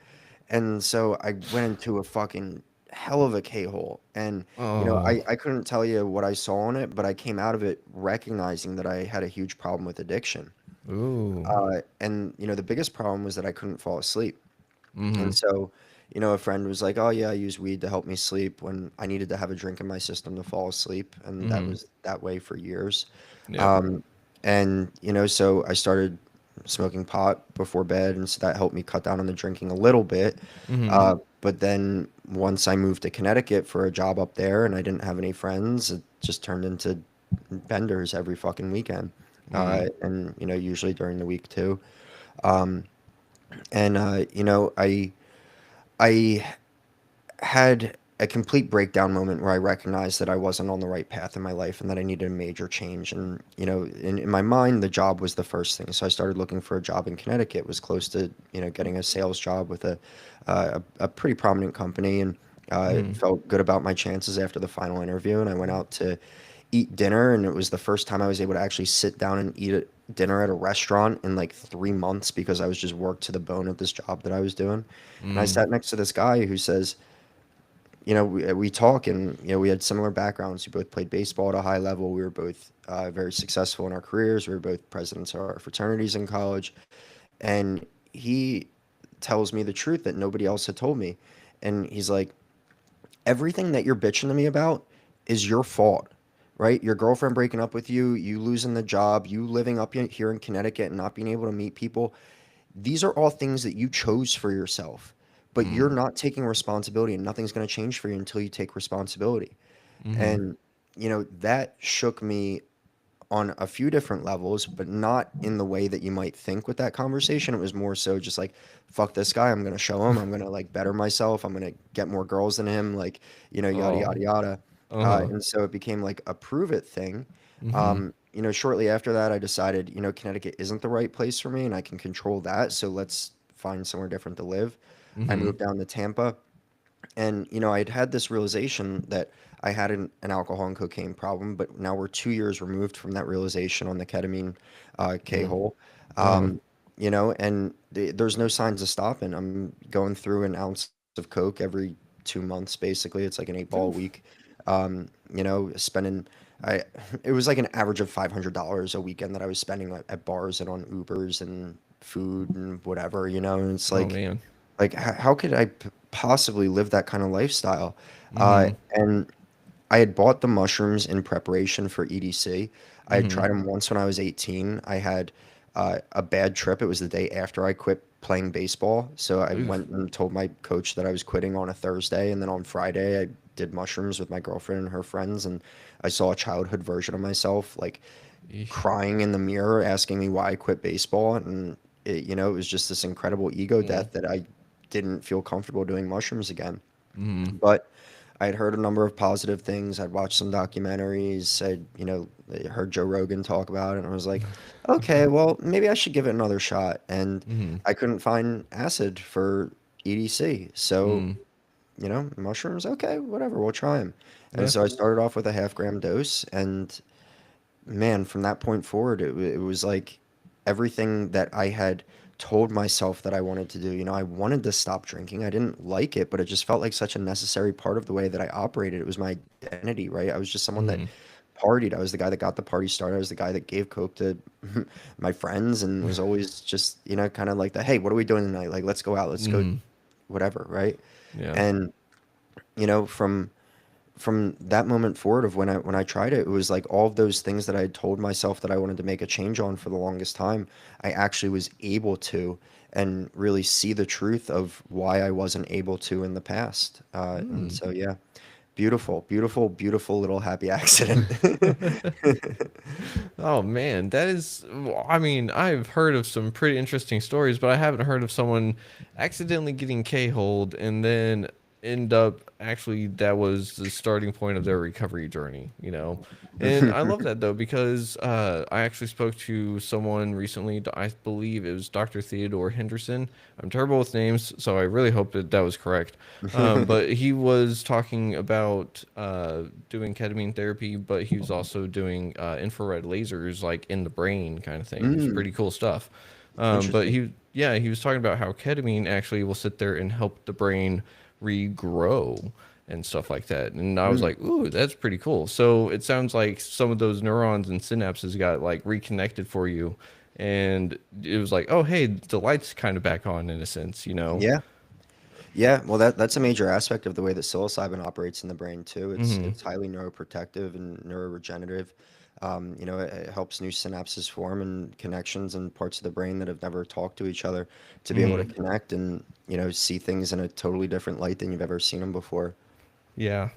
And so I went into a fucking hell of a K-hole. And Oh. I couldn't tell you what I saw in it, but I came out of it recognizing that I had a huge problem with addiction. Ooh. And the biggest problem was that I couldn't fall asleep. And so, a friend was like, "Oh yeah, I use weed to help me sleep when I needed to have a drink in my system to fall asleep," and that was that way for years. Yep. Um, and so I started smoking pot before bed, and so that helped me cut down on the drinking a little bit. But then once I moved to Connecticut for a job up there, and I didn't have any friends, it just turned into benders every fucking weekend, and usually during the week too. And I had a complete breakdown moment where I recognized that I wasn't on the right path in my life and that I needed a major change. And, in my mind, the job was the first thing. So I started looking for a job in Connecticut. It was close to, getting a sales job with a pretty prominent company, and felt good about my chances after the final interview. And I went out to eat dinner, and it was the first time I was able to actually sit down and eat dinner at a restaurant in like 3 months because I was just worked to the bone at this job that I was doing. And I sat next to this guy who says, we talk, and we had similar backgrounds. We both played baseball at a high level. We were both very successful in our careers. We were both presidents of our fraternities in college, and he tells me the truth that nobody else had told me. And he's like, everything that you're bitching to me about is your fault, right? Your girlfriend breaking up with you, you losing the job, you living up here in Connecticut and not being able to meet people. These are all things that you chose for yourself, but you're not taking responsibility, and nothing's going to change for you until you take responsibility. And, that shook me on a few different levels, but not in the way that you might think with that conversation. It was more so just like, fuck this guy. I'm going to show him. I'm going to like better myself. I'm going to get more girls than him, like, yada, Oh. yada, yada. Uh-huh. And so it became like a prove it thing. Shortly after that, I decided, Connecticut isn't the right place for me and I can control that. So let's find somewhere different to live. I moved down to Tampa, and I'd had this realization that I had an alcohol and cocaine problem, but now we're 2 years removed from that realization on the ketamine K-hole. Uh-huh. And there's no signs of stopping. I'm going through an ounce of coke every 2 months, basically. It's like an 8 ball a Oof. week. Spending I it was like an average of $500 a weekend that I was spending at bars and on Ubers and food and whatever. And it's Oh like man. how could I possibly live that kind of lifestyle? Mm-hmm. And I had bought the mushrooms in preparation for EDC. I had tried them once when I was 18. I had a bad trip. It was the day after I quit playing baseball. So I Oof. went and told my coach that I was quitting on a Thursday. And then on Friday, I did mushrooms with my girlfriend and her friends. And I saw a childhood version of myself, like Eesh. crying in the mirror, asking me why I quit baseball. And it was just this incredible ego Mm. death that I didn't feel comfortable doing mushrooms again. But I had heard a number of positive things. I'd watched some documentaries. I heard Joe Rogan talk about it, and I was like, okay, well, maybe I should give it another shot. And I couldn't find acid for EDC. So, mushrooms, okay, whatever, we'll try them. And Yeah. so I started off with a half-gram dose, and man, from that point forward, it was like everything that I had told myself that I wanted to do. I wanted to stop drinking. I didn't like it, but it just felt like such a necessary part of the way that I operated. It was my identity, right? I was just someone that partied. I was the guy that got the party started. I was the guy that gave coke to my friends and was always just, kind of like the, hey, what are we doing tonight? Like, let's go out, let's go, whatever, right? Yeah. And from from that moment forward of when I tried it, it was like all of those things that I had told myself that I wanted to make a change on for the longest time, I actually was able to, and really see the truth of why I wasn't able to in the past. And Hmm. so yeah, beautiful, beautiful, beautiful little happy accident. Oh man, that is, I mean, I've heard of some pretty interesting stories, but I haven't heard of someone accidentally getting K-holed and then end up actually that was the starting point of their recovery journey, you know? And I love that though because I actually spoke to someone recently, I believe it was Dr. Theodore Henderson. I'm terrible with names, so I really hope that that was correct. But he was talking about doing ketamine therapy, but he was also doing infrared lasers, like in the brain, kind of thing. It's Mm, pretty cool stuff. But interesting. yeah, he was talking about how ketamine actually will sit there and help the brain regrow and stuff like that. And I was Mm. like, ooh, that's pretty cool. So it sounds like some of those neurons and synapses got like reconnected for you. And it was like, oh, hey, the light's kind of back on in a sense, you know? Yeah. Yeah, well, that's a major aspect of the way that psilocybin operates in the brain too. Hmm. It's highly neuroprotective and neuroregenerative. It helps new synapses form and connections in parts of the brain that have never talked to each other to be able to Hmm. connect and see things in a totally different light than you've ever seen them before. Yeah.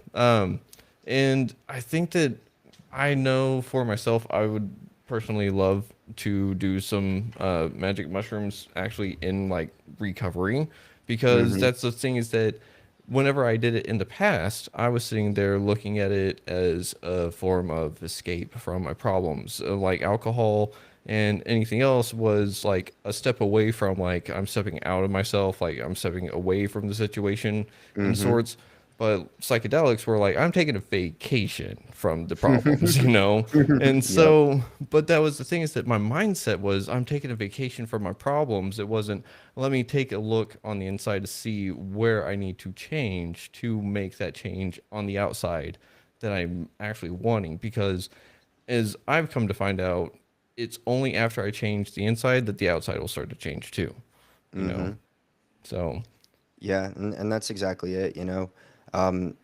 And I think that I know for myself, I would personally love to do some magic mushrooms actually in like recovery because Mm-hmm. that's the thing is that whenever I did it in the past, I was sitting there looking at it as a form of escape from my problems. Like alcohol and anything else was like a step away from like I'm stepping out of myself, like I'm stepping away from the situation in Mm-hmm. sorts. But psychedelics were like, I'm taking a vacation from the problems, you know? And Yep. so, but that was the thing is that my mindset was, I'm taking a vacation from my problems. It wasn't, let me take a look on the inside to see where I need to change to make that change on the outside that I'm actually wanting. Because as I've come to find out, it's only after I change the inside that the outside will start to change too, you know? Mm-hmm. So, Yeah, and that's exactly it. Um,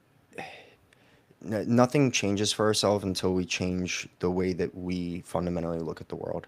Nothing changes for ourselves until we change the way that we fundamentally look at the world.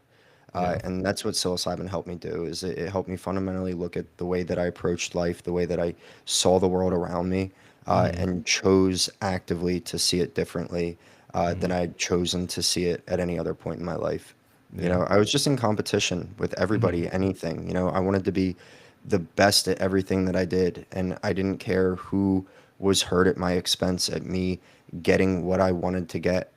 yeah. And that's what psilocybin helped me do, is it helped me fundamentally look at the way that I approached life, the way that I saw the world around me, Hmm. and chose actively to see it differently than Hmm. I'd chosen to see it at any other point in my life. Yeah. I was just in competition with Hmm. everybody, anything. I wanted to be the best at everything that I did, and I didn't care who was hurt at my expense at me getting what I wanted to get.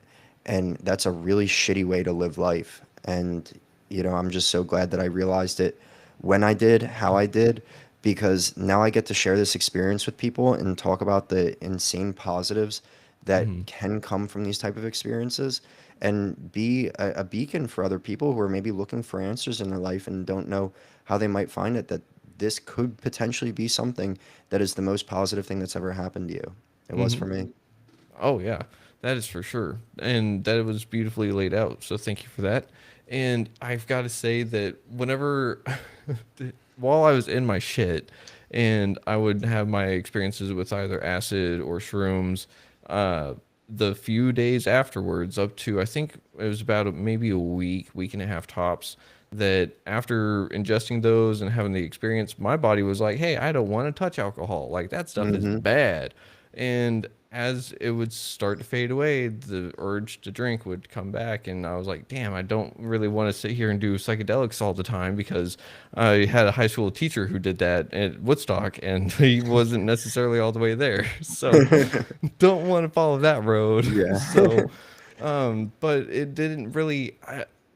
And that's a really shitty way to live life. And, I'm just so glad that I realized it when I did, how I did, because now I get to share this experience with people and talk about the insane positives that Hmm. can come from these type of experiences and be a beacon for other people who are maybe looking for answers in their life and don't know how they might find it, that this could potentially be something that is the most positive thing that's ever happened to you. It was Hmm. for me. Oh yeah, that is for sure, and that was beautifully laid out. So thank you for that. And I've got to say that whenever, while I was in my shit, and I would have my experiences with either acid or shrooms, uh, the few days afterwards, up to I think it was about maybe a week, week and a half tops. That after ingesting those and having the experience, my body was like, "Hey, I don't want to touch alcohol. Like that stuff is Hmm. bad." And as it would start to fade away, the urge to drink would come back. And I was like, damn, I don't really want to sit here and do psychedelics all the time because I had a high school teacher who did that at Woodstock and he wasn't necessarily all the way there. So don't want to follow that road. Yeah. So, but it didn't really,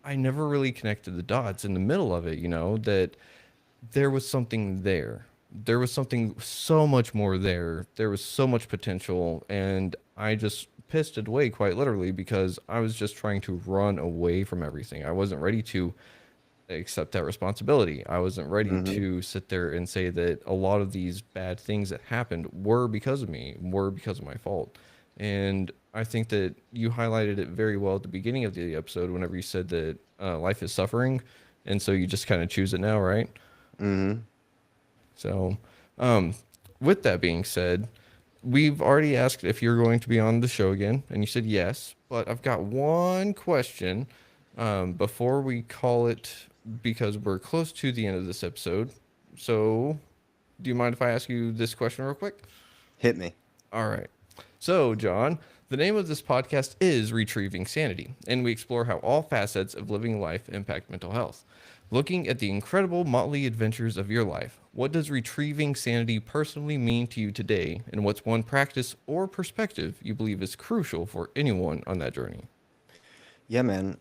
I never really connected the dots in the middle of it, you know, that there was something there. There was something so much more there. There was so much potential, and I just pissed it away quite literally because I was just trying to run away from everything. I wasn't ready to accept that responsibility. I wasn't ready Hmm. to sit there and say that a lot of these bad things that happened were because of me, were because of my fault. And I think that you highlighted it very well at the beginning of the episode whenever you said that life is suffering. And so you just kind of choose it now, right? Hmm. So, um, with that being said, we've already asked if you're going to be on the show again, and you said yes. But I've got one question before we call it, because we're close to the end of this episode. So, do you mind if I ask you this question real quick? Hit me. All right. So, John, the name of this podcast is Retrieving Sanity, and we explore how all facets of living life impact mental health. Looking at the incredible motley adventures of your life, what does retrieving sanity personally mean to you today, and what's one practice or perspective you believe is crucial for anyone on that journey? Yeah, man.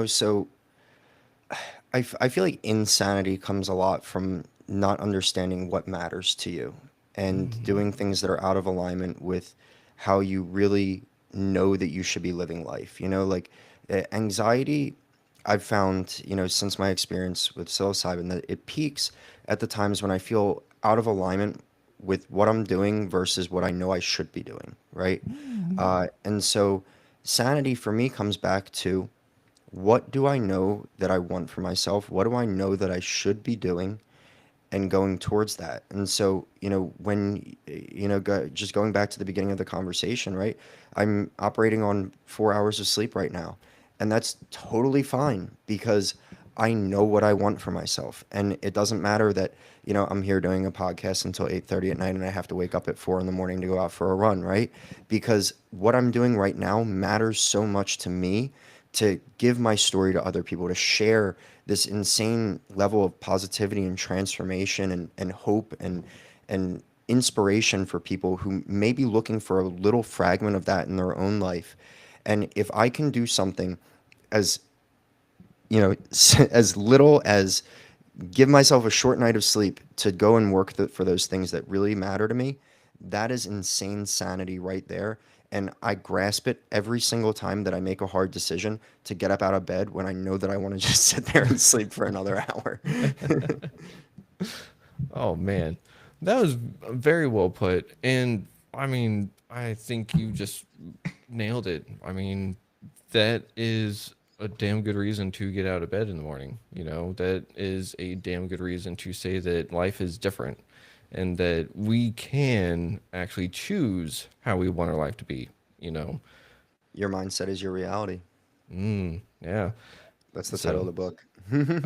So I feel like insanity comes a lot from not understanding what matters to you and Mm-hmm. doing things that are out of alignment with how you really know that you should be living life. Like anxiety, I've found, since my experience with psilocybin, that it peaks at the times when I feel out of alignment with what I'm doing versus what I know I should be doing, right? And so sanity for me comes back to, what do I know that I want for myself? What do I know that I should be doing and going towards that? And so, just going back to the beginning of the conversation, right? I'm operating on 4 hours of sleep right now. And that's totally fine because I know what I want for myself. And it doesn't matter that, I'm here doing a podcast until 8:30 at night and I have to wake up at 4 in the morning to go out for a run, right? Because what I'm doing right now matters so much to me, to give my story to other people, to share this insane level of positivity and transformation and hope and inspiration for people who may be looking for a little fragment of that in their own life. And if I can do something as, as little as give myself a short night of sleep to go and work for those things that really matter to me, that is insane sanity right there. And I grasp it every single time that I make a hard decision to get up out of bed when I know that I want to just sit there and sleep for another hour. Oh man, that was very well put. And I mean, I think you just nailed it. I mean, that is a damn good reason to get out of bed in the morning. That is a damn good reason to say that life is different and that we can actually choose how we want our life to be, you know? Your mindset is your reality. Yeah. That's the title of So, the book.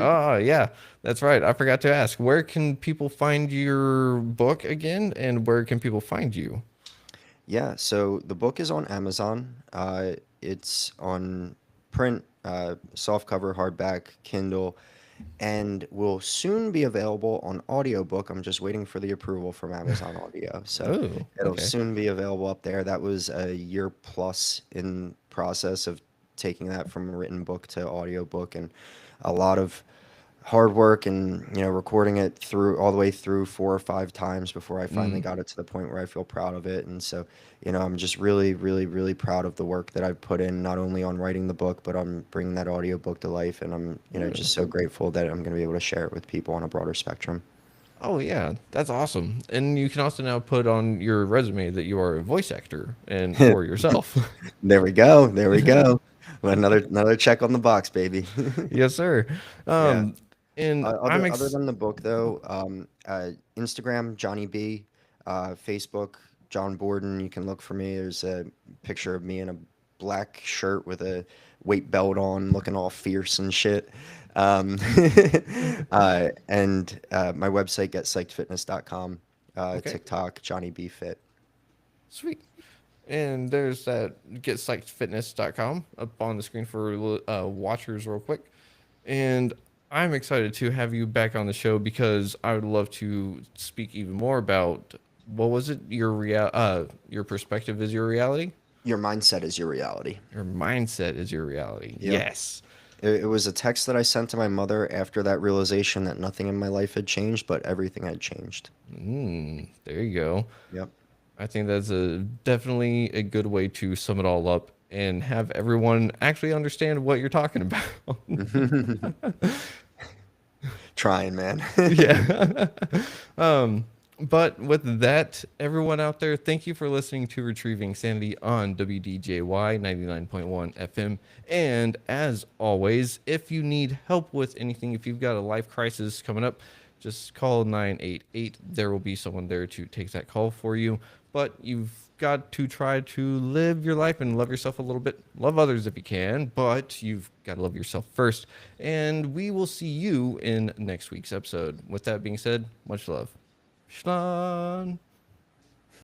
oh, yeah, that's right. I forgot to ask, where can people find your book again, and where can people find you? Yeah, so the book is on Amazon. It's on print, softcover, hardback, Kindle, and will soon be available on audiobook. I'm just waiting for the approval from Amazon Audio. So Oh, it'll okay. soon be available up there. That was a year plus in process of taking that from a written book to audiobook, and a lot of hard work and recording it through all the way through 4 or 5 times before I finally Mm. got it to the point where I feel proud of it. And so I'm just really really really proud of the work that I've put in, not only on writing the book but on bringing that audiobook to life. And I'm Oh, just so grateful that I'm going to be able to share it with people on a broader spectrum. oh, yeah, that's awesome. And you can also now put on your resume that you are a voice actor and for yourself. There we go, there we go. Well, another check on the box, baby. Yes, sir. Yeah. Um, and I'm Other than the book, though, Instagram Johnny B, Facebook John Borden. You can look for me. There's a picture of me in a black shirt with a weight belt on, looking all fierce and shit. Um, and My website getpsychedfitness.com. okay, TikTok Johnny B Fit. sweet. And there's that getpsychedfitness.com up on the screen for watchers real quick. And I'm excited to have you back on the show because I would love to speak even more about what was it your perspective is your reality? Your mindset is your reality. Your mindset is your reality. Yep. Yes. It was a text that I sent to my mother after that realization that nothing in my life had changed, but everything had changed. There you go. Yep. I think that's a definitely a good way to sum it all up and have everyone actually understand what you're talking about. Trying, man. Yeah. But with that, everyone out there, thank you for listening to Retrieving Sanity on WDJY 99.1 FM. And as always, if you need help with anything, if you've got a life crisis coming up, just call 988. There will be someone there to take that call for you. But you've got to try to live your life and love yourself a little bit. Love others if you can, but you've got to love yourself first. And we will see you in next week's episode. With that being said, much love. Schlan.